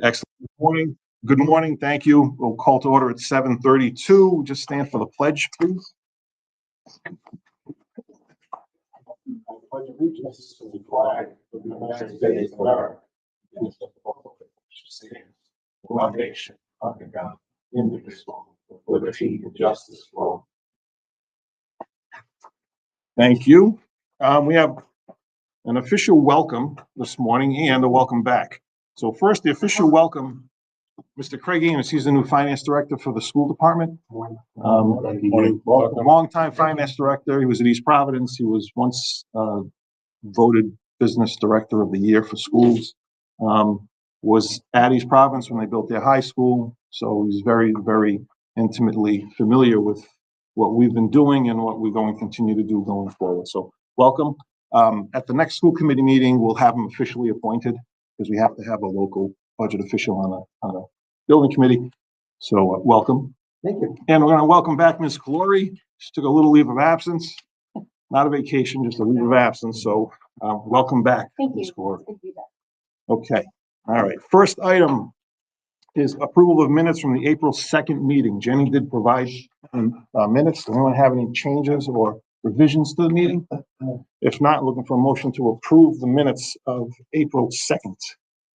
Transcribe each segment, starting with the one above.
Excellent. Good morning. Good morning. Thank you. We'll call to order at 7:32. Just stand for the pledge, please. I pledge allegiance to the flag of the United States of America, and to the republic which stands one nation under God, indivisible, with liberty and justice for all. Thank you. We have an official welcome this morning and a welcome back. So first, the official welcome, Mr. Craig Amos. He's the new finance director for the school department. Longtime finance director. He was at East Providence. He was once voted business director of the year for schools. Was at East Providence when they built their high school. So he's very, very intimately familiar with what we've been doing and what we're going to continue to do going forward. So welcome. At the next school committee meeting, we'll have him officially appointed because we have to have a local budget official on a building committee. So welcome. Thank you. And we're going to welcome back Ms. Calori. She took a little leave of absence, not a vacation, just a leave of absence. So welcome back, Ms. Calori. Okay. All right. First item is approval of minutes from the April 2nd meeting. Jenny did provide minutes. Does anyone have any changes or revisions to the meeting? If not, looking for a motion to approve the minutes of April 2nd.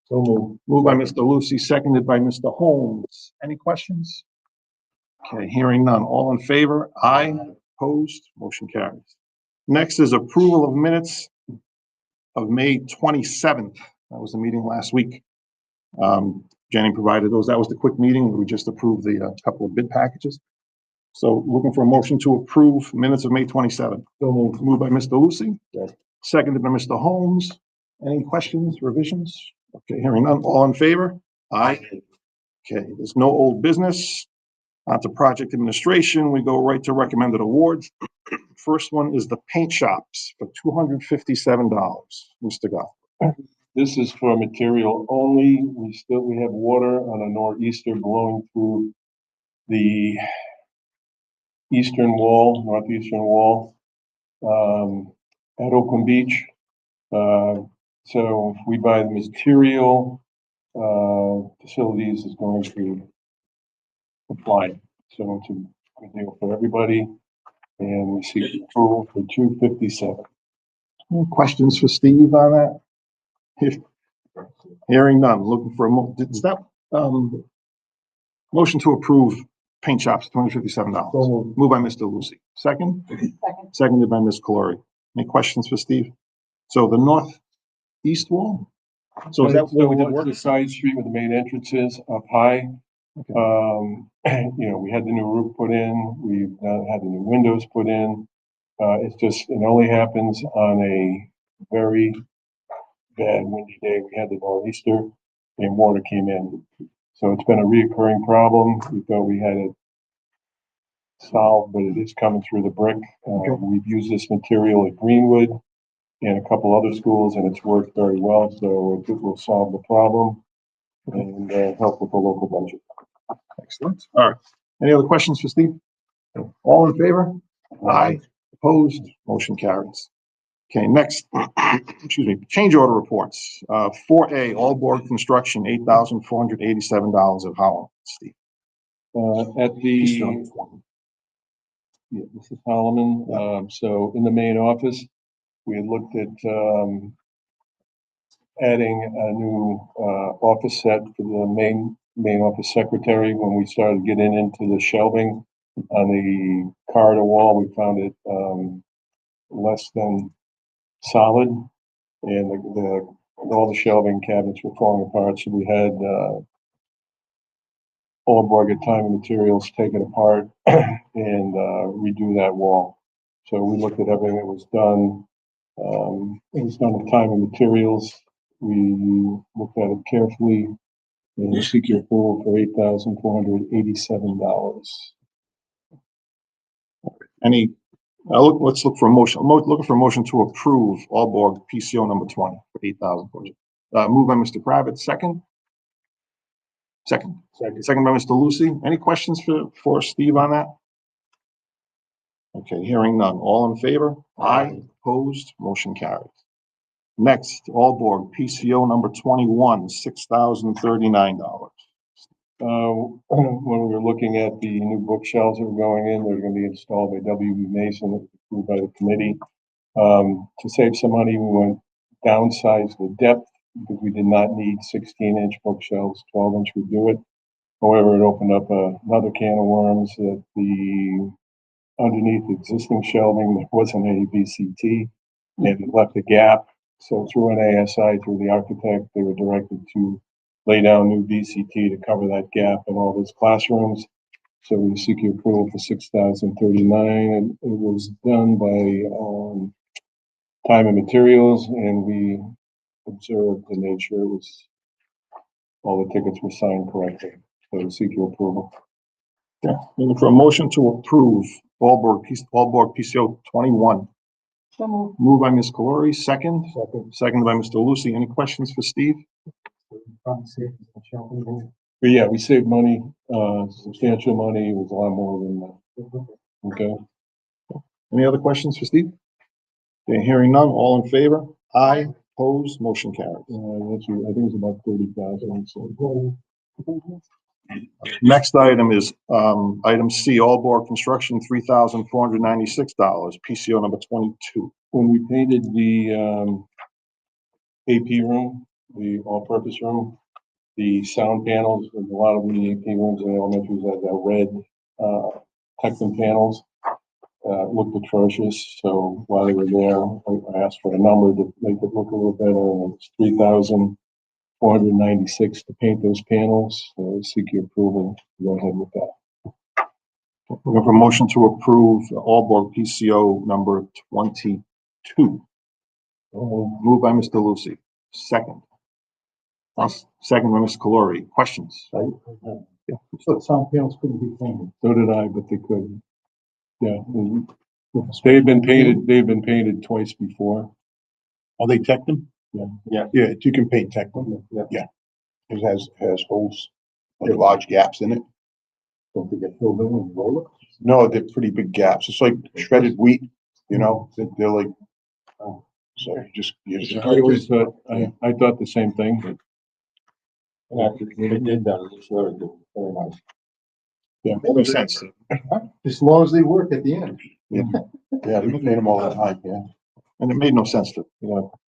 So moved. Moved by Mr. Lucy, seconded by Mr. Holmes. Any questions? Okay, hearing none. All in favor? Aye. Opposed? Motion carries. Next is approval of minutes of May 27th. That was the meeting last week. Jenny provided those. That was the quick meeting. We just approved the couple of bid packages. So looking for a motion to approve minutes of May 27th. So moved. Moved by Mr. Lucy. Yes. Seconded by Mr. Holmes. Any questions, revisions? Okay, hearing none. All in favor? Aye. Okay, there's no old business. On to project administration. We go right to recommended awards. First one is the paint shops for $257. Mr. Goff. This is for material only. We have water on a nor'easter blowing through the northeastern wall, at Oakland Beach. So if we buy the material, facilities is going to apply. So it's a good deal for everybody. And we seek approval for $257. Any questions for Steve on that? Hearing none. Looking for motion to approve paint shops, $257. So Moved by Mr. Lucy. Second? Seconded by Ms. Calori. Any questions for Steve? So the northeast wall? So is that where we did work? The side street with the main entrances up high. Okay. We had the new roof put in. We've had the new windows put in. It only happens on a very bad windy day. We had the nor'easter and water came in. So it's been a reoccurring problem. We thought we had it solved, but it is coming through the brick. Okay. We've used this material at Greenwood and a couple other schools, and it's worked very well. So it will solve the problem and help with the local budget. Excellent. All right. Any other questions for Steve? All in favor? Aye. Opposed? Motion carries. Okay, next, excuse me, change order reports. 4A, Allborg Construction, $8,487 of Holland. Steve. This is Holloman. So in the main office, we had looked at adding a new office set for the main office secretary. When we started getting into the shelving on the corridor wall, we found it less than solid, and all the shelving cabinets were falling apart. So we had Allborg at Time and Materials take it apart and redo that wall. So we looked at everything that was done. It was done with Time and Materials. We looked at it carefully and seek your approval for $8,487. Let's look for a motion. Looking for a motion to approve Allborg PCO number 20 for $8,000. Moved by Mr. Kravitz. Second by Mr. Lucy. Any questions for Steve on that? Okay, hearing none. All in favor? Aye. Opposed? Motion carries. Next, Allborg PCO number 21, $6,039. When we were looking at the new bookshelves that were going in, they're gonna be installed by WB Mason, that was approved by the committee. To save some money, we went downsize the depth because we did not need 16-inch bookshelves, 12-inch would do it. However, it opened up another can of worms that underneath the existing shelving, there wasn't any VCT, and it left a gap. So through an ASI, through the architect, they were directed to lay down new VCT to cover that gap in all those classrooms. So we seek your approval for $6,039, and it was done by Time and Materials, and we observed to make sure it was all the tickets were signed correctly. So we seek your approval. Yeah, looking for a motion to approve Allborg PCO 21. Moved by Ms. Calori, second by Mr. Lucy. Any questions for Steve? But yeah, we saved money, substantial money. It was a lot more than that. Okay. Any other questions for Steve? Okay, hearing none, all in favor? Aye. Opposed? Motion carries. I think it's about 30,000. So. Next item is item C, Allborg Construction, $3,496, PCO number 22. When we painted the AP room, the all-purpose room, the sound panels, a lot of the AP rooms in the elementaries had that red Tecton panels. Looked atrocious, so while they were there, I asked for a number to make it look a little better, and it's $3,496 to paint those panels. So I seek your approval to go ahead with that. Looking for a motion to approve Allborg PCO number 22. Moved by Mr. Lucy. Second. Second by Ms. Calori. Questions? Yeah. So sound panels couldn't be painted. So did I, but they couldn't. Yeah, they've been painted twice before. Are they Tectum? Yeah. Yeah, you can paint Tectum. Yeah. It has holes, like large gaps in it. Don't they get filled in with roller? No, they're pretty big gaps. It's like shredded wheat, you know, they're like, so you just. I always thought, I thought the same thing, but. After they did that, it looks very good, very nice. Yeah, That makes sense. As long as they work at the end. Yeah, we paint them all the time, yeah. And it made no sense to,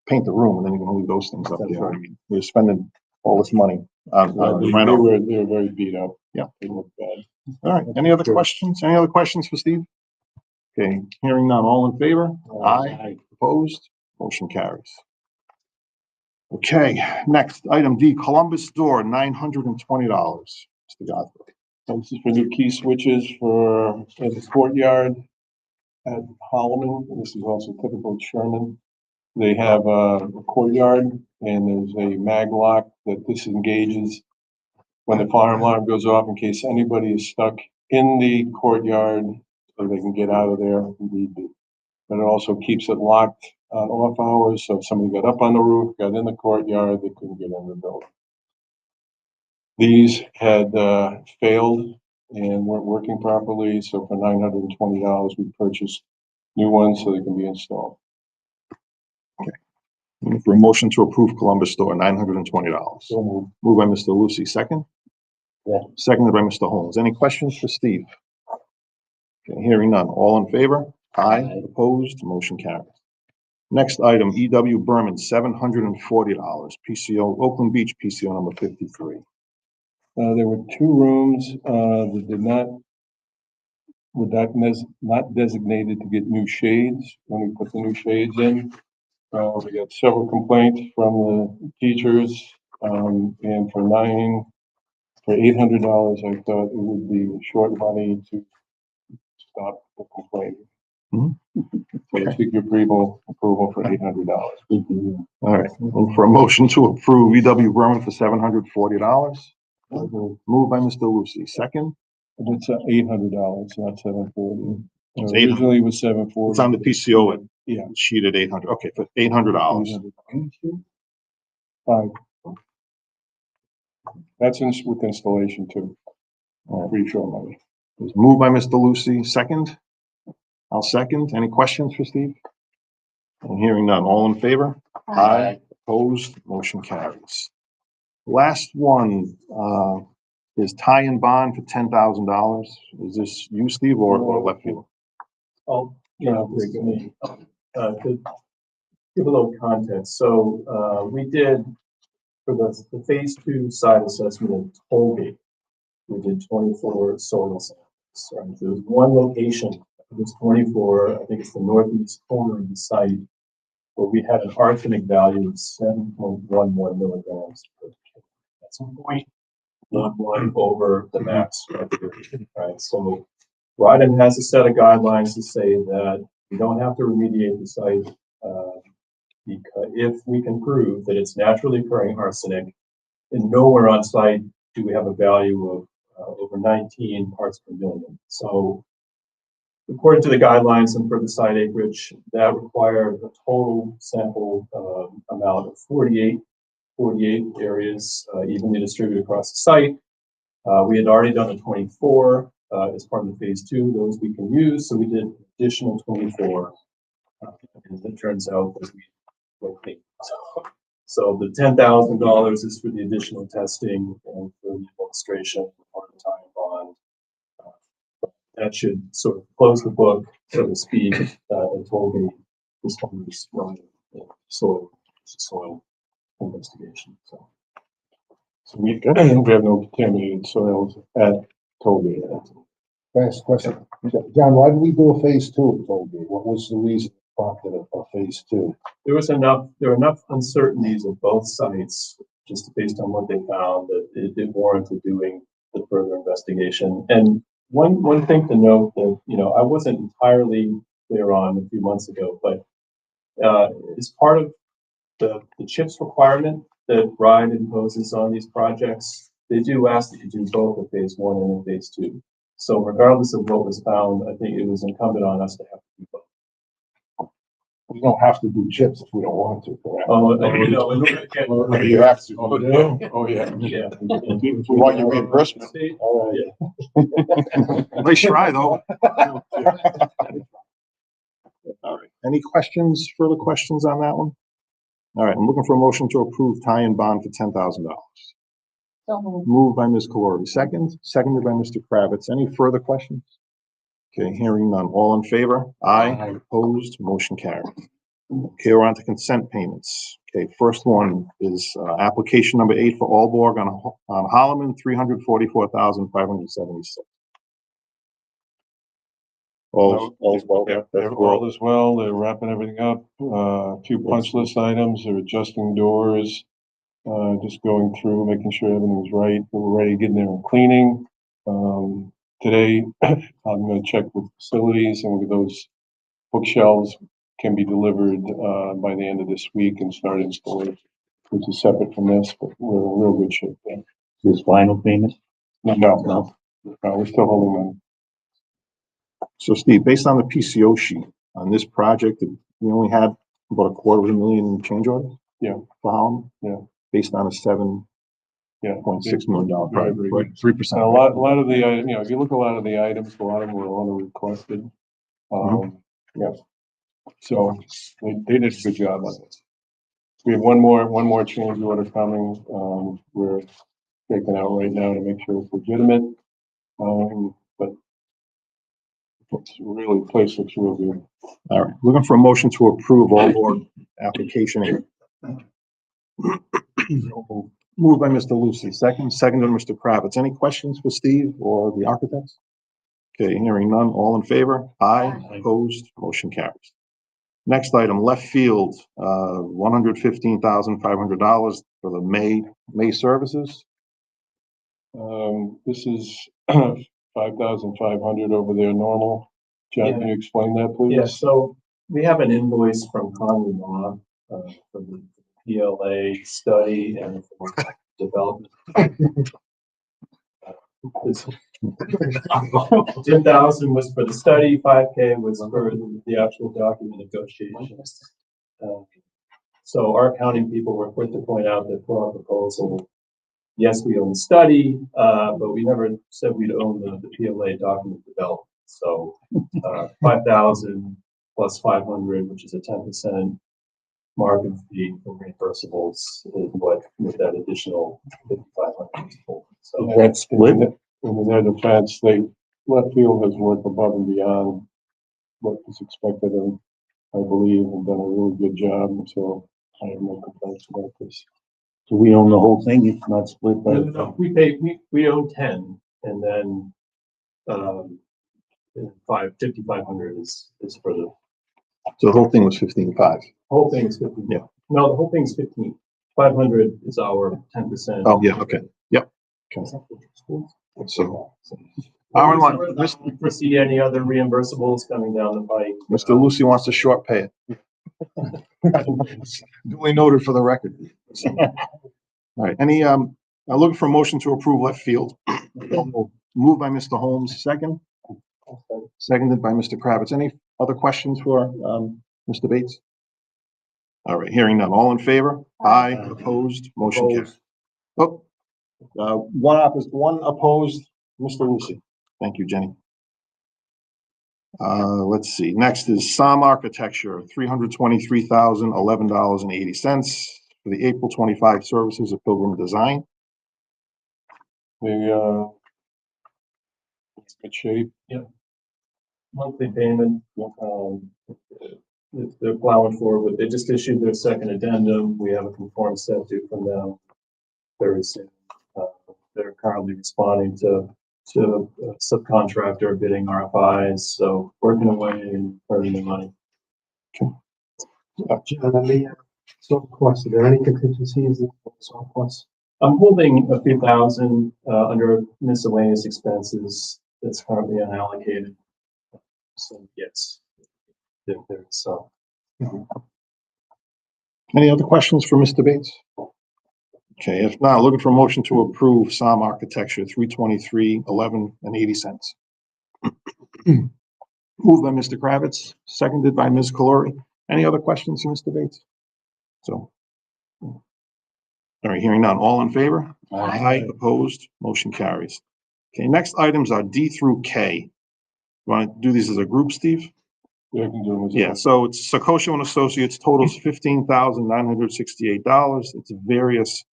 paint the room and then you're gonna leave those things up That's there. right. I mean, you're spending all this money on They reno. were very beat up. Yeah. They looked bad. All right, any other questions? Any other questions for Steve? Okay, hearing none, all in favor? Aye. Opposed? Motion carries. Okay, next, item D, Columbus Store, $920. Mr. Godfrey. So this is for new key switches for the courtyard at Holloman. This is also typical of Sherman. They have a courtyard and there's a mag lock that disengages when the fire alarm goes off in case anybody is stuck in the courtyard so they can get out of there if need be. But it also keeps it locked on off hours, so if somebody got up on the roof, got in the courtyard, they couldn't get in the building. These had failed and weren't working properly, so for $920, we purchased new ones so they can be installed. Looking for a motion to approve Columbus Store, $920. So Moved by Mr. Lucy, second? Yeah. Seconded by Mr. Holmes. Any questions for Steve? Okay, hearing none. All in favor? Aye. Opposed? Motion carries. Next item, E.W. Berman, $740, PCO, Oakland Beach, PCO number 53. there were two rooms that not designated to get new shades when we put the new shades in. We got several complaints from the teachers, and for $800, I thought it would be short money to stop the complaining. Mhm. So I seek your approval for $800. All right, look for a motion to approve E.W. Berman for $740. Moved by Mr. Lucy, second? It's $800, not $740. It's Originally it was $740. It's on the PCO Yeah. sheet at 800, okay, for $800. Five. That's with installation too. Pretty sure money. It was moved by Mr. Lucy, second? I'll second. Any questions for Steve? And hearing none, all in favor? Aye. Opposed, motion carries. Last one, is tie and bond for $10,000. Is this you, Steve, or left field? Oh, yeah, this is me. To give a little context, so, we did, for the phase two site assessment of Tollgate, we did 24 soil samples. Right? There was one location, it was 24, I think it's the northeast corner of the site, where we had an arsenic value of 7.11 milligrams per kilo. That's 0.11 over the max, right? So Ryden has a set of guidelines to say that we don't have to remediate the site because if we can prove that it's naturally occurring arsenic, and nowhere on site do we have a value of over 19 parts per million. So according to the guidelines and for the site acreage, that required a total sample amount of 48 areas evenly distributed across the site. We had already done a 24 as part of the phase two, those we can use. So we did additional 24. And it turns out that we locate. So the $10,000 is for the additional testing and for the administration part of the time bond. That should sort of close the book, so to speak, until this one is running soil investigation. So we have no contaminated soils at Tollgate. Last question. John, why did we do a phase two of Tollgate? What was the reason prompted a phase two? There were enough uncertainties at both sites, just based on what they found, that it warranted doing the further investigation. And one thing to note that, I wasn't entirely clear on a few months ago, but as part of the CHIPS requirement that RIDE imposes on these projects, they do ask that you do both a phase one and a phase two. So regardless of what was found, I think it was incumbent on us to have to do both. We don't have to do chips if we don't want to, correct? Oh, in order to get. You have to. Oh, no. Oh, yeah. Yeah. We want your reimbursement. All right. Nice try, though. All right. Any further questions on that one? All right, I'm looking for a motion to approve tie and bond for $10,000. So moved. Moved by Ms. Calori, seconded by Mr. Kravitz. Any further questions? Okay, hearing none. All in favor? Aye. Opposed? Motion carried. Okay, we're on to consent payments. Okay, first one is application number 8 for Aalborg on Holloman, $344,576. All's well. All is well. They're wrapping everything up. A few punch list items. They're adjusting doors. Just going through, making sure everything's right. We're ready to get in there and cleaning. Today, I'm going to check with facilities and with those bookshelves can be delivered by the end of this week and start installing, which is separate from this, but we're in real good shape there. This final payment? No, we're still holding on. So Steve, based on the PCO sheet on this project, we only had about $250,000 change orders? Yeah. For Holloman? Yeah. Based on a $7.6 million project, Very right? 3%. And a lot of the, if you look at a lot of the items, a lot of them were auto requested. Yeah. So they did a good job on this. We have one more change order coming. We're taking out right now to make sure it's legitimate. But it's really, place looks real good. All right, looking for a motion to approve all board application. Moved by Mr. Lucy, seconded by Mr. Kravitz. Any questions for Steve or the architects? Okay, hearing none, all in favor? Aye. Opposed, motion carries. Next item, left field, $115,500 for the May services. This is 5,500 over their normal. John, can you explain that, please? Yeah, so we have an invoice from Conley Law for the PLA study and for development. 10,000 was for the study, 5K was for the actual document negotiations. So our accounting people were quick to point out that for our proposal, yes, we own the study, but we never said we'd own the PLA document development. So 5,000 plus 500, which is a 10% market fee for reimbursables, is what with that additional 5,500 is for. So That's split. In their defense, left field has worked above and beyond what was expected of them, I believe, and done a really good job, so I have no complaints about this. Do we own the whole thing? It's not split by. no, we own 10, and then 5,500 is for the So the whole thing was 15.5. whole thing is 15. Yeah. No, the whole thing is 15. 500 is our 10%. Oh, yeah, okay, yep. So, Aaron, Do you foresee any other reimbursables coming down the pike? Mr. Lucy wants to short pay it. Duly noted for the record. All right, I'm looking for a motion to approve left field. Moved by Mr. Holmes, second. Seconded by Mr. Kravitz. Any other questions for, Mr. Bates? All right, hearing none. All in favor? Aye. Opposed? Motion carries. Oh, one opposed, Mr. Lucy. Thank you, Jenny. Let's see. Next is Som Architecture, $323,011.80 for the April 25 services of Pilgrim Design. It's good shape. Monthly payment, they're plowing forward. They just issued their second addendum. We have a conform set due from them very soon. They're currently responding to a subcontractor bidding RFIs, so working away and earning the money. Soft costs, are there any contingencies in soft costs? I'm holding a few thousand under miscellaneous expenses that's currently unallocated. So yes, there's some. Any other questions for Mr. Bates? Okay, if not, looking for a motion to approve Som Architecture, $323.11.80. Moved by Mr. Kravitz, seconded by Ms. Calori. Any other questions for Mr. Bates? So, all right, hearing none. All in favor? Aye. Opposed? Motion carries. Okay, next items are D through K. You want to do these as a group, Steve? Yeah, I can do it. Yeah, so it's Sakosha and Associates, totals $15,968. It's various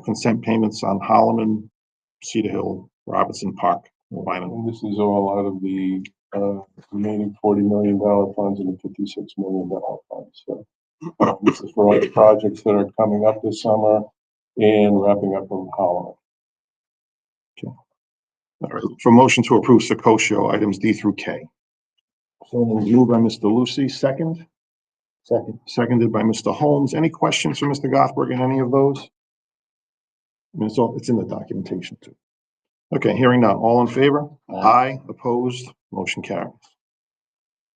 consent payments on Holloman, Cedar Hill, Robertson Park, Wyman. And this is all out of the remaining $40 million funds and the $56 million funds. So this is for all the projects that are coming up this summer and wrapping up from Holloman. All right, for motion to approve Sakosha items D through K. So moved by Mr. Lucy, second. Seconded by Mr. Holmes. Any questions for Mr. Gothberg in any of those? I mean, it's in the documentation too. Okay, hearing none. All in favor? Aye. Opposed? Motion carries.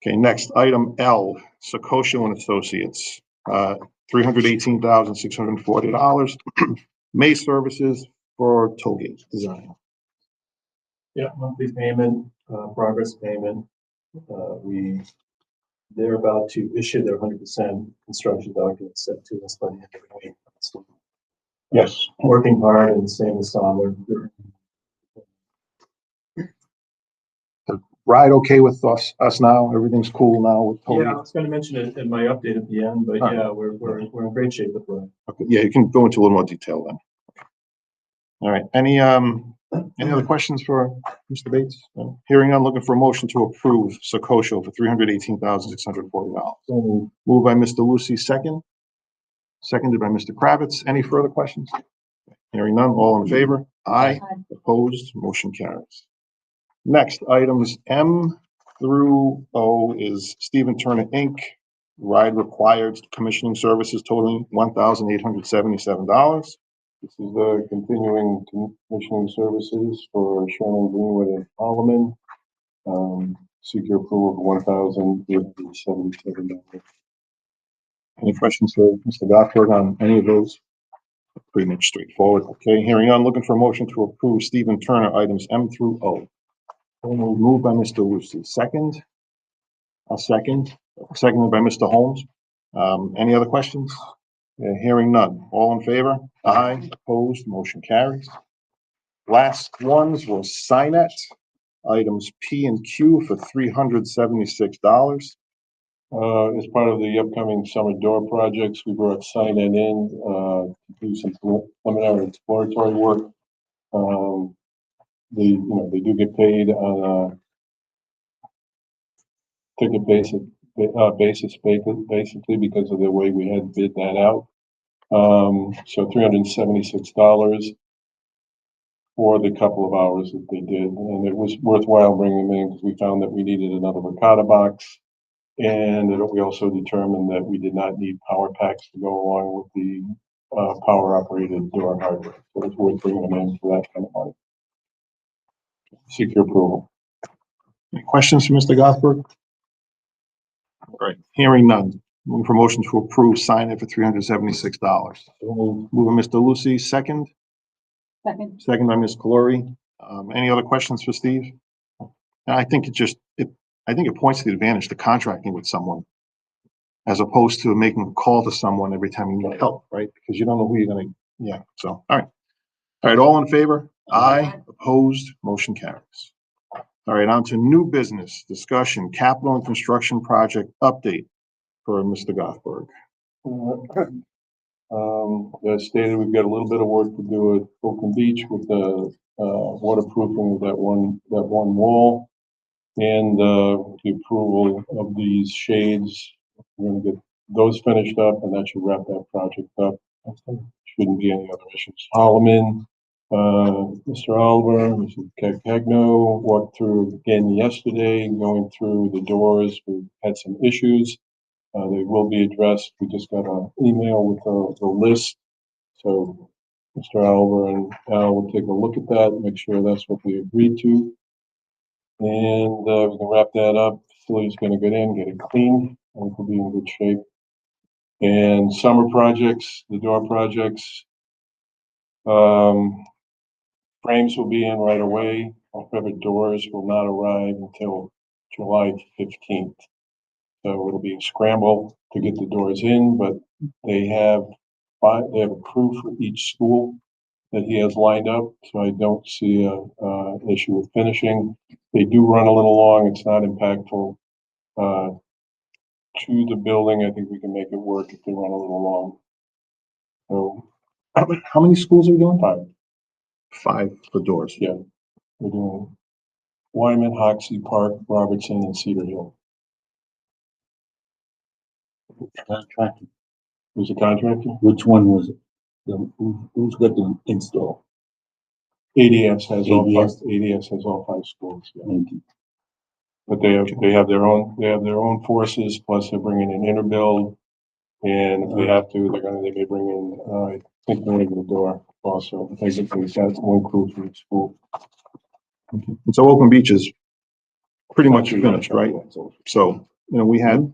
Okay, next, item L, Sakosha and Associates, $318,640. May services for tollgate design. Yeah, monthly payment, progress payment. They're about to issue their 100% construction documents sent to us by the end of the week. So, Yes. working hard and same as Tom. Ride okay with us now? Everything's cool now with Yeah, I tollgate? was gonna mention it in my update at the end, but All right. yeah, we're in great shape with that. Okay, yeah, you can go into a little more detail then. All right, any other questions for Mr. Bates? No? Hearing none, looking for a motion to approve Sakosha for $318,640. Moved by Mr. Lucy, seconded by Mr. Kravitz. Any further questions? Hearing none, all in favor? Aye. Opposed? Motion carries. Next, items M through O is Stephen Turner, Inc., ride required commissioning services totaling $1,877. This is the continuing commissioning services for Sherman Greenwood and Holloman. Seek your approval for $1,877. Any questions for Mr. Gothberg on any of those? Pretty much straightforward. Okay, hearing none, looking for a motion to approve Stephen Turner items M through O. Moved by Mr. Lucy, second. I'll second. Seconded by Mr. Holmes. Any other questions? Hearing none. All in favor? Aye. Opposed? Motion carries. Last ones were Signet items P and Q for $376. As part of the upcoming summer door projects, we brought Signet in, to do some preliminary exploratory work. They do get paid on a ticket basis, basically because of the way we had bid that out. So $376 for the couple of hours that they did, and it was worthwhile bringing them in because we found that we needed another ricotta box. And we also determined that we did not need power packs to go along with the power operated door hardware. So it's worth bringing them in for that kind of money. Seek your approval. Any questions for Mr. Gothberg? All right, hearing none. Moving for motion to approve sign it for $376. Moving Mr. Lucy, second. Second by Ms. Calori. Any other questions for Steve? And I think I think it points to the advantage to contracting with someone as opposed to making a call to someone every time you need help, right? Because you don't know who you're gonna, yeah, so, all right. All right, all in favor? Aye. Opposed? Motion carries. All right, on to new business discussion, capital and construction project update for Mr. Gothberg. As stated, we've got a little bit of work to do at Oakland Beach with the waterproofing of that one wall. And the approval of these shades. We're gonna get those finished up and that should wrap that project up. Shouldn't be any other issues. Holloman, Mr. Oliver, Mr. Cagno walked through again yesterday, going through the doors. We had some issues. They will be addressed. We just got an email with the list. So Mr. Oliver and Al will take a look at that, make sure that's what we agreed to. And we can wrap that up. Facility's gonna get in, get it cleaned, and it'll be in good shape. And summer projects, the door projects, frames will be in right away. However, doors will not arrive until July 15th. So it'll be a scramble to get the doors in, but they have a crew for each school that he has lined up, so I don't see an issue with finishing. They do run a little long. It's not impactful to the building. I think we can make it work if they run a little long. So How many schools are we doing? 5. 5 for doors. Yeah, we're doing Wyman, Hoxie, Park, Robertson, and Cedar Hill. Contractor. Who's the contractor? Which one was it? Who's got the install? ADS has all ADS? 5. ADS has all 5 schools. Yeah. Thank you. But they have their own forces, plus they're bringing in Interbuild, and if they have to, they may bring in, I think they're over the door also. Basically, that's one crew for each school. And so Oakland Beach is pretty much finished, right? So, we had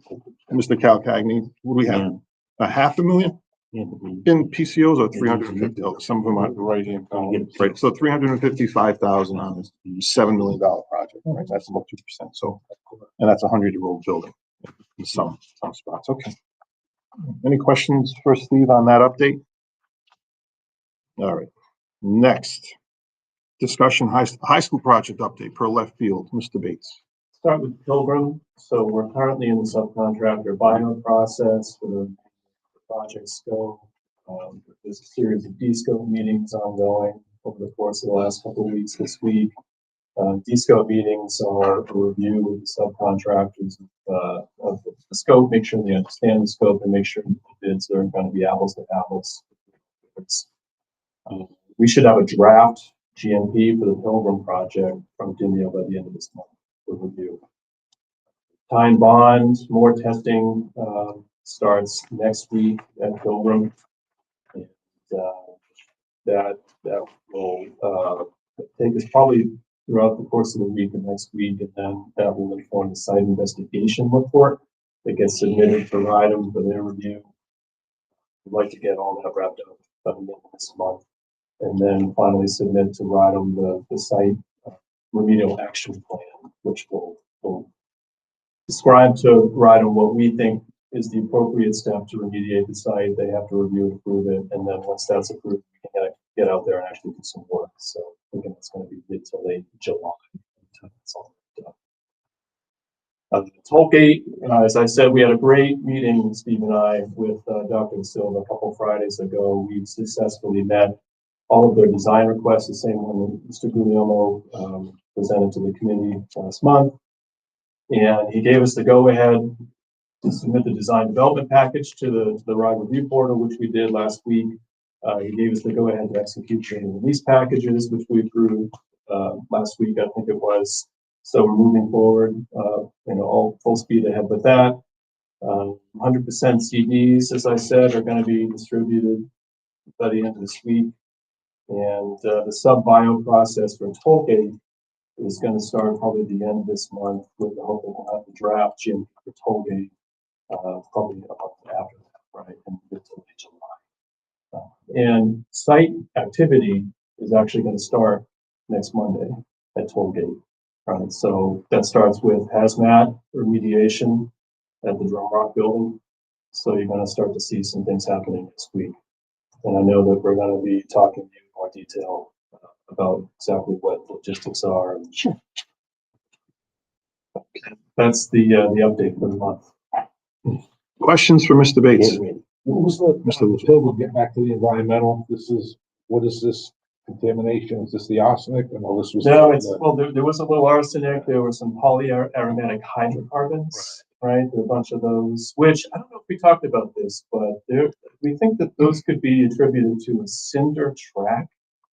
Mr. Calcagni, what do we have? A $500,000 Yeah, but in PCOs or 350? Oh, some of them are The right-hand column. right. So 355,000 on this $7 million project, right? That's about 2%. So, and that's a 100-year-old building in some spots. Okay. Any questions for Steve on that update? All right. Next, discussion high school project update per left field, Mr. Bates. Start with Pilgrim. So we're currently in the subcontractor buyout process for the project scope. There's a series of D-scope meetings ongoing over the course of the last couple of weeks this week. D-scope meetings are a review with the subcontractors of the scope, make sure they understand the scope and make sure the bids are going to be apples to apples. We should have a draft GMP for the Pilgrim project from Dimeo by the end of this month for review. Time bond, more testing starts next week at Pilgrim. And that will take us probably throughout the course of the week and next week, and then that will inform the site investigation report that gets submitted for item for their review. We'd like to get all that wrapped up by the end of this month, and then finally submit to RIDEM the site remedial action plan, which will describe to RIDEM what we think is the appropriate step to remediate the site. They have to review and approve it, and then once that's approved, we can get out there and actually do some work. So I think it's going to be mid to late July. Tollgate As I said, we had a great meeting, Steve and I, with Dr. Silva a couple Fridays ago. We successfully met all of their design requests, the same one that Mr. Guglielmo presented to the committee last month. And he gave us the go-ahead to submit the design development package to the RIDE review portal, which we did last week. He gave us the go-ahead to execute the release packages, which we approved last week, I think it was. So we're moving forward, all full speed ahead with that. 100% CDs, as I said, are going to be distributed by the end of this week. And the sub-bio process for Tollgate is going to start probably at the end of this month, with the hope that we'll have the draft GMP for Tollgate probably a month after that, right, in mid-to-late July. And site activity is actually going to start next Monday at Tollgate, right? So that starts with hazmat remediation at the Drum Rock building. So you're going to start to see some things happening this week. And I know that we're going to be talking to you in more detail about exactly what logistics are. Sure. That's the update for the month. Questions for Mr. Bates? What was the Pilgrim, get back to the environmental, what is this contamination? Is this the arsenic? No, this was. No, well, there was a little arsenic, there were some polyaromatic hydrocarbons, right? There were a bunch of those, which I don't know if we talked about this, but we think that those could be attributed to a cinder track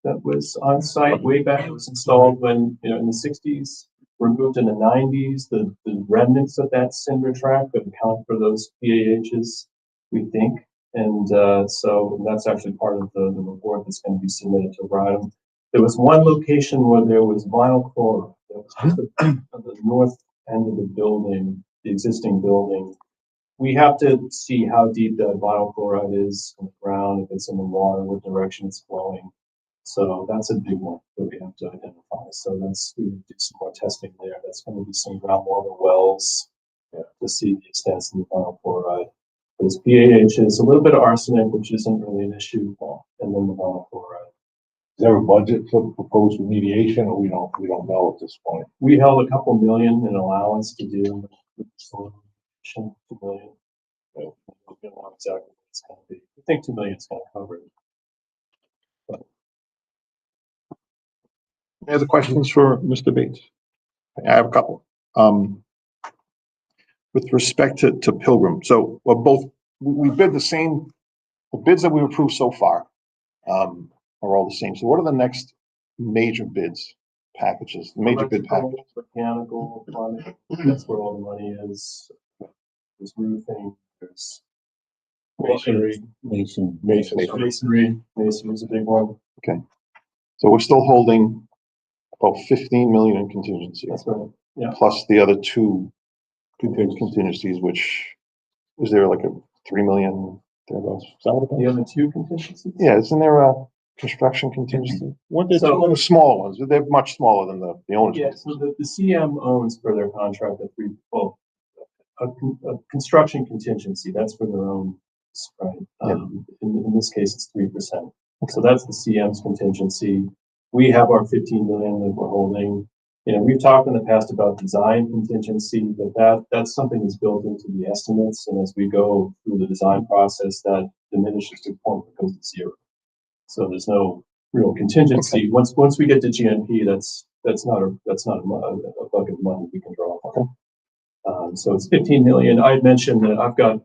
that was on site way back. It was installed when, in the 60s, removed in the 90s. The remnants of that cinder track could account for those PAHs, we think. And so that's actually part of the report that's going to be submitted to RIDE. There was one location where there was vinyl chloride. That was just at the north end of the building, the existing building. We have to see how deep that vinyl chloride is in the ground, if it's in the water, what direction it's flowing. So that's a big one that we have to identify. So we do some more testing there. That's going to be some groundwater wells to see the extent of the vinyl chloride. There's PAHs, a little bit of arsenic, which isn't really an issue, and then the vinyl chloride. Is there a budget for proposed remediation, or we don't know at this point? We held a couple million in allowance to do with soil remediation, 2 million. We don't know exactly what it's going to be. I think 2 million is going to cover it. Any other questions for Mr. Bates? I have a couple. With respect to Pilgrim, so we bid the bids that we've approved so far are all the same. So what are the next major bids packages, major bid packages? Mechanical, plumbing, that's where all the money is. There's roofing, there's masonry. Masonry is a big one. Okay. So we're still holding about 15 million in contingency. That's right. Yeah. Plus the other two contingencies, which is there like a 3 million thereabouts? Is that what it is? The other two contingencies? Yeah, isn't there a construction contingency? One of the small ones. They're much smaller than the owners. Yeah, so the CM owns for their contract a construction contingency. That's for their own, right? In this case, it's 3%. So that's the CM's contingency. We have our 15 million that we're holding. We've talked in the past about design contingency, but that's something that's built into the estimates. And as we go through the design process, that diminishes to a point that goes to zero. So there's no real contingency. Okay. Once we get to GNP, that's not a bucket of money we can draw on. Okay. So it's 15 million. I had mentioned that I've got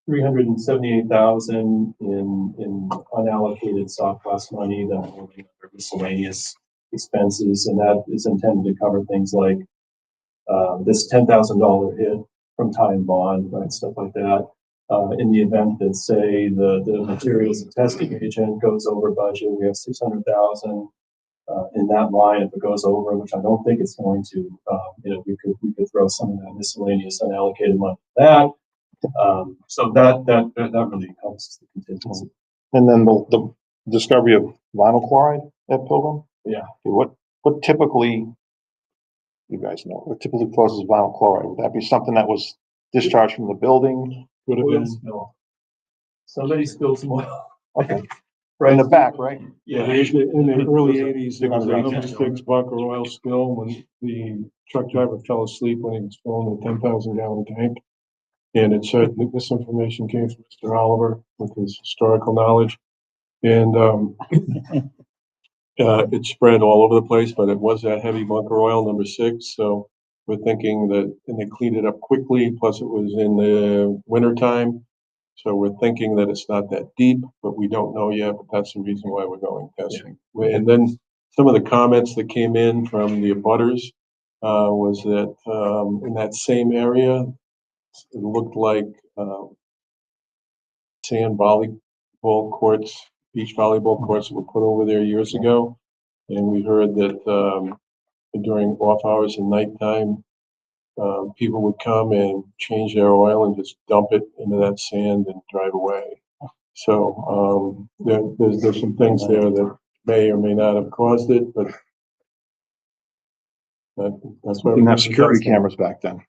378,000 in unallocated soft cost money that I'm holding under miscellaneous expenses, and that is intended to cover things like this $10,000 hit from tie and bond, right, stuff like that. In the event that, say, the materials and testing agent goes over budget, we have 600,000 in that line. If it goes over, which I don't think it's going to, we could throw some of that miscellaneous unallocated money for that. So that really helps the contingency. And then the discovery of vinyl chloride at Pilgrim? Yeah. What typically, you guys know, what typically causes vinyl chloride? Would that be something that was discharged from the building? Would have been. Spill. Somebody spilled some oil. Okay. In the back, right? Yeah, in the early eighties, there was a Underground number tank. 6 bunker oil spill when the truck driver fell asleep when he was filling a 10,000 gallon tank. And it said that this information came from Mr. Oliver with his historical knowledge. And, it spread all over the place, but it was that heavy bunker oil, number 6. So we're thinking that, and they cleaned it up quickly, plus it was in the winter time. So we're thinking that it's not that deep, but we don't know yet, but that's the reason why we're going testing. And then some of the comments that came in from the abutters, was that, in that same area, it looked like, sand volleyball courts, beach volleyball courts that were put over there years ago. And we heard that, during off hours and nighttime, people would come and change their oil and just dump it into that sand and drive away. So, there's some things there that may or may not have caused it, but that's We what. didn't have security cameras back then.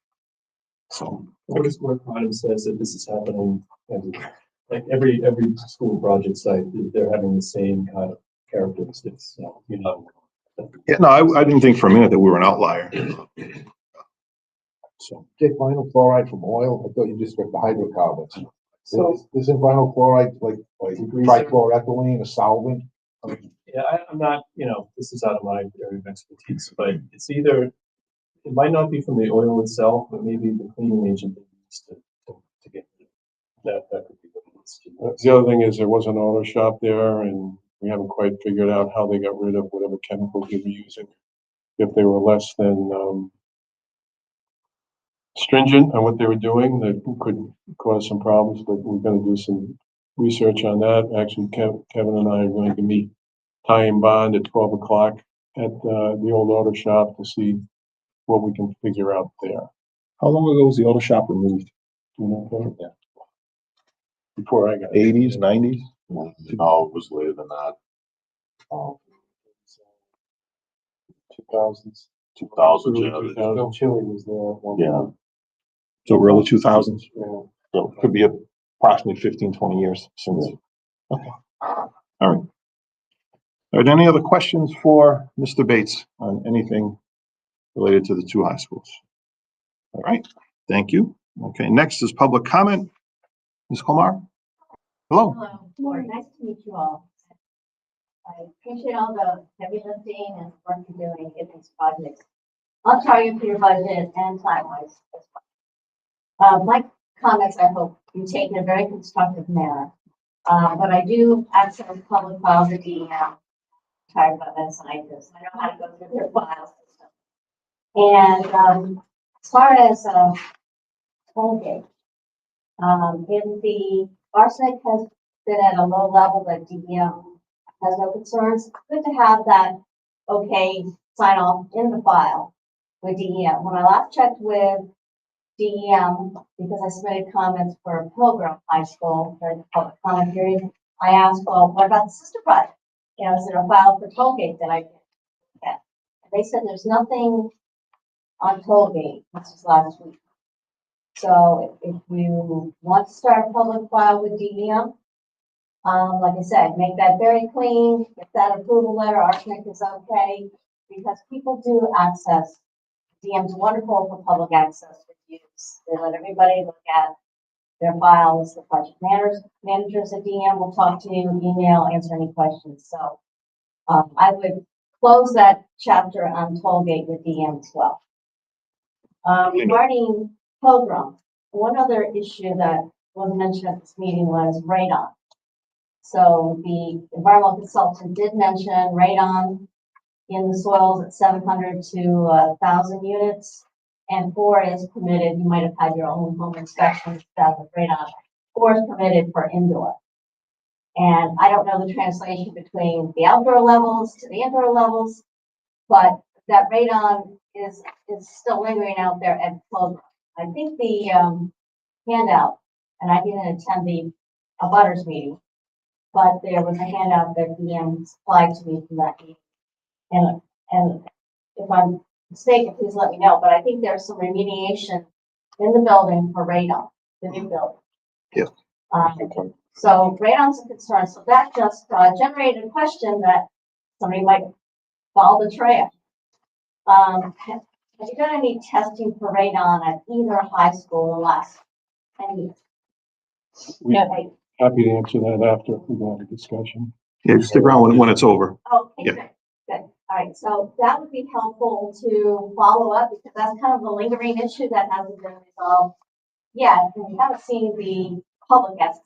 So, What is what Adam says that this is happening, and like every school project site, they're having the same kind of characteristics, so, you know. yeah, no, I didn't think for a minute that we were an outlier. So, Get vinyl chloride from oil? I thought you just got the hydrocarbons. So- Isn't vinyl chloride like Degreaser? trichloroethylene, a solvent? Yeah, I'm not, this is out of my area of expertise, but it's either, it might not be from the oil itself, but maybe the cleaning agent they used to get rid of that could be what it is. The other thing is there was an auto shop there and we haven't quite figured out how they got rid of whatever chemicals they were using. If they were less than, stringent on what they were doing, that could cause some problems, but we're gonna do some research on that. Actually, Kevin and I are going to meet Ty and Bond at 12 o'clock at, the old auto shop to see what we can figure out there. how long ago was the auto shop removed? Do you know, Kevin? Yeah. Before I got. 80s, 90s? No, it was later than that. 2000s. 2000s, Early 2000s. Bill Chili was there. at one Yeah. point. So early 2000s? Yeah. So it could be approximately 15, 20 years since. Okay. All right. Are there any other questions for Mr. Bates on anything related to the two high schools? All right, thank you. Okay, next is public comment. Ms. Komar? Hello. Hello, Lauren, nice to meet you all. I appreciate all the heavy lifting and work you're doing in these projects. I'll target for your budget and time-wise as well. My comments, I hope you take in a very constructive manner. But I do access public files at DEM. Tired about that scientist. I know how to go through their file system. And as far as Colgate, in the arsenic has been at a low level that DEM has no concerns. Good to have that okay sign off in the file with DEM. When I last checked with DEM, because I submitted comments for Pilgrim High School during the public comment period, I asked, well, what about the sister project? Is there a file for Tollgate that I can get? They said there's nothing on Tollgate. This was last week. So if you want to start a public file with DEM, like I said, make that very clean, get that approval letter, arsenic is okay, because people do access. DM's wonderful for public access reviews. They let everybody look at their files. The project managers at DM will talk to you, email, answer any questions. So I would close that chapter on Tollgate with DM as well. Regarding Pilgrim, one other issue that was mentioned at this meeting was radon. So the environmental consultant did mention radon in the soils at 700 to 1,000 units, and 4 is permitted. You might have had your own home inspections about the radon. 4 is permitted for indoor. And I don't know the translation between the outdoor levels to the indoor levels, but that radon is still lingering out there at Pilgrim. I think the handout, and I didn't attend the abutters meeting, but there was a handout that DM supplied to me from that meeting. And if I'm mistaken, please let me know, but I think there's some remediation in the building for radon, the new building. Yeah. So radon's a concern, so that just generated a question that somebody might follow the trail. Have you done any testing for radon at either high school in the last 10 years? We- Okay. Happy to answer that after we go into discussion. Yeah, stick around when it's over. Okay, Yeah. good, good. All right, so that would be helpful to follow up because that's kind of a lingering issue that hasn't been resolved yet. And we haven't seen the public has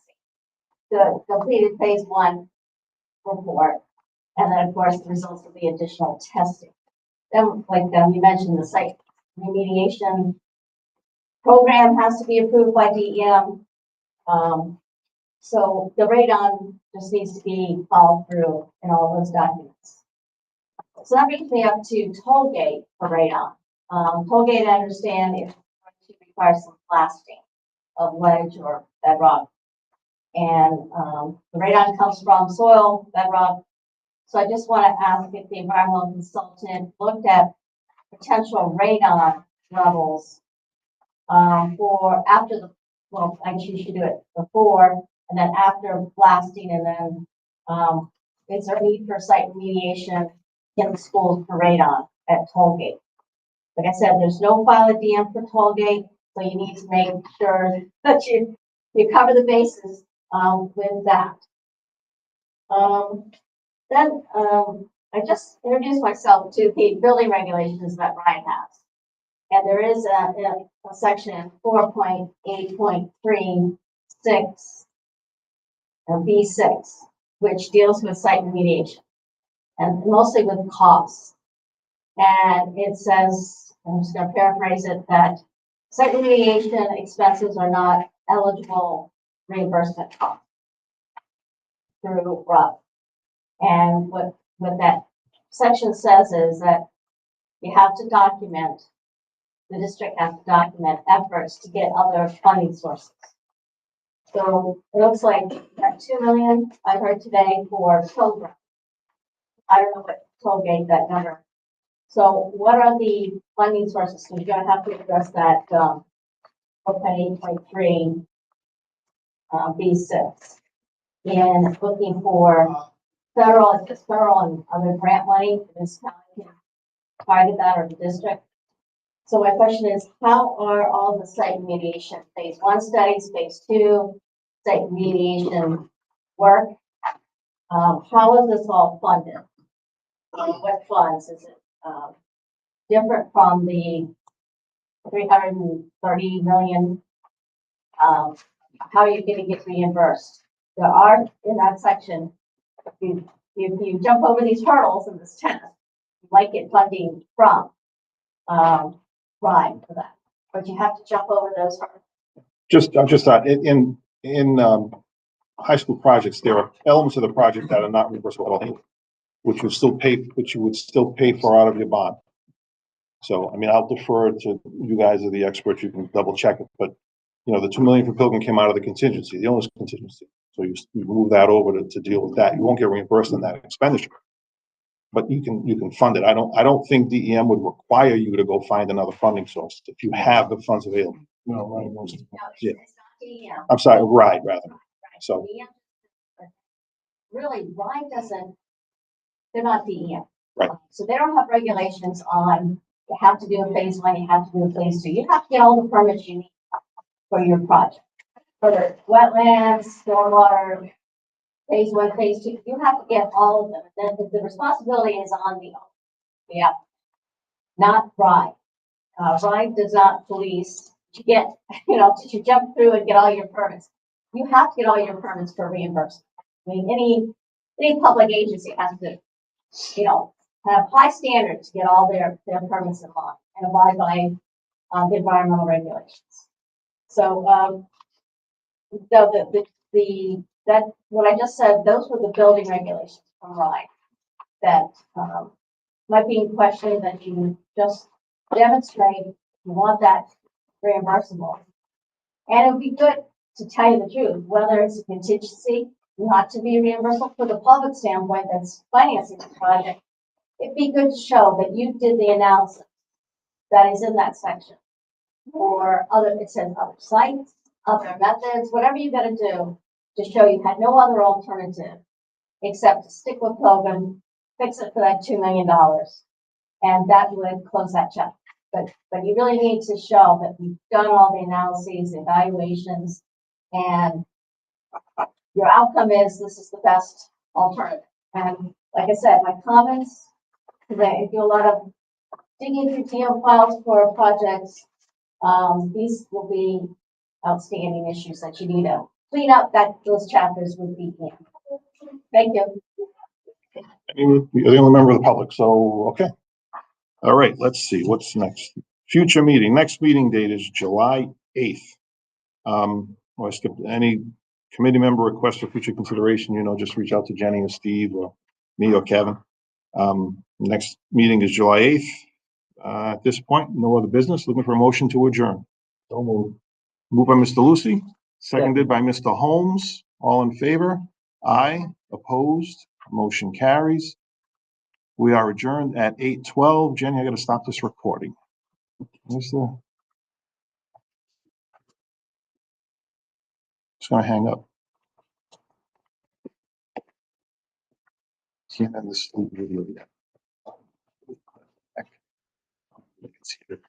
the completed phase 1 report. And then, of course, the results of the additional testing. Then, like you mentioned, the site remediation program has to be approved by DEM. So the radon just needs to be followed through in all those documents. So that brings me up to Tollgate for radon. Tollgate, I understand, is going to require some blasting of ledge or bedrock. And the radon comes from soil, bedrock. So I just want to ask if the environmental consultant looked at potential radon levels for after the, well, I guess you should do it before and then after blasting, and then is there a need for site remediation in the schools for radon at Tollgate? Like I said, there's no file at DM for Tollgate, so you need to make sure that you cover the bases with that. Then I just introduced myself to the building regulations that Ryan has. And there is a section 4.8.36 B6, which deals with site remediation and mostly with costs. And it says, I'm just going to paraphrase it, that site remediation expenses are not eligible reimbursement costs through RUB. And what that section says is that you have to document, the district has to document efforts to get other funding sources. So it looks like that 2 million I heard today for Tollgate. I don't know what Tollgate that number. So what are the funding sources? So you're going to have to address that 8.3 B6 and looking for federal and other grant money. This county can target that, or the district. So my question is, how are all the site remediation phase 1 studies, phase 2 site remediation work? How is this all funded? What funds is it? Different from the 330 million. How are you going to get reimbursed? There are in that section. If you jump over these hurdles in this test, you might get funding from RIDE for that, but you have to jump over those hurdles. Just thought, in high school projects, there are elements of the project that are not reimbursable at all, which you would still pay for out of your bond. So, I mean, I'll defer to you guys are the experts, you can double check it, but you know, the 2 million for Pilgrim came out of the contingency, the owner's contingency. So you move that over to deal with that. You won't get reimbursed on that expenditure. But you can fund it. I don't think DEM would require you to go find another funding source if you have the funds available. No, right, No, Yeah. it's not DEM. I'm sorry, RIDE rather. Right. So- DEM, really, RIDE doesn't, they're not DEM. Right. So they don't have regulations on, you have to do a phase 1, you have to do a phase 2. You have to get all the permits you need for your project. For the wetlands, stormwater, phase 1, phase 2, you have to get all of them. And then the responsibility is on the applicant, not RIDE. RIDE does not police to get, to jump through and get all your permits. You have to get all your permits for reimbursement. I mean, any public agency has to, have high standards to get all their permits in line and abide by the environmental regulations. So, that what I just said, those were the building regulations from RIDE that might be in question, that you just demonstrate you want that reimbursable. And it would be good to tell you the truth, whether it's a contingency, not to be reimbursable for the public standpoint that's financing the project. It'd be good to show that you did the analysis that is in that section. Or it says other sites, other methods, whatever you gotta do to show you had no other alternative except to stick with Logan, fix it for that $2 million. And that would close that chapter. But you really need to show that you've done all the analyses, evaluations, and your outcome is this is the best alternative. And like I said, my comments, because I do a lot of digging through TM files for projects, these will be outstanding issues that you need to clean up that those chapters would be in. Thank you. You're the only member of the public, so, okay. All right, let's see, what's next? Future meeting, next meeting date is July 8th. Well, I skipped any committee member request for future consideration, just reach out to Jenny or Steve or me or Kevin. Next meeting is July 8th. At this point, no other business, looking for a motion to adjourn. So moved. Moved by Mr. Lucy, seconded by Mr. Holmes. All in favor? Aye. Opposed? Motion carries. We are adjourned at 8:12. Jenny, I gotta stop this recording. It's gonna hang up. Can't end this video yet. I can see it.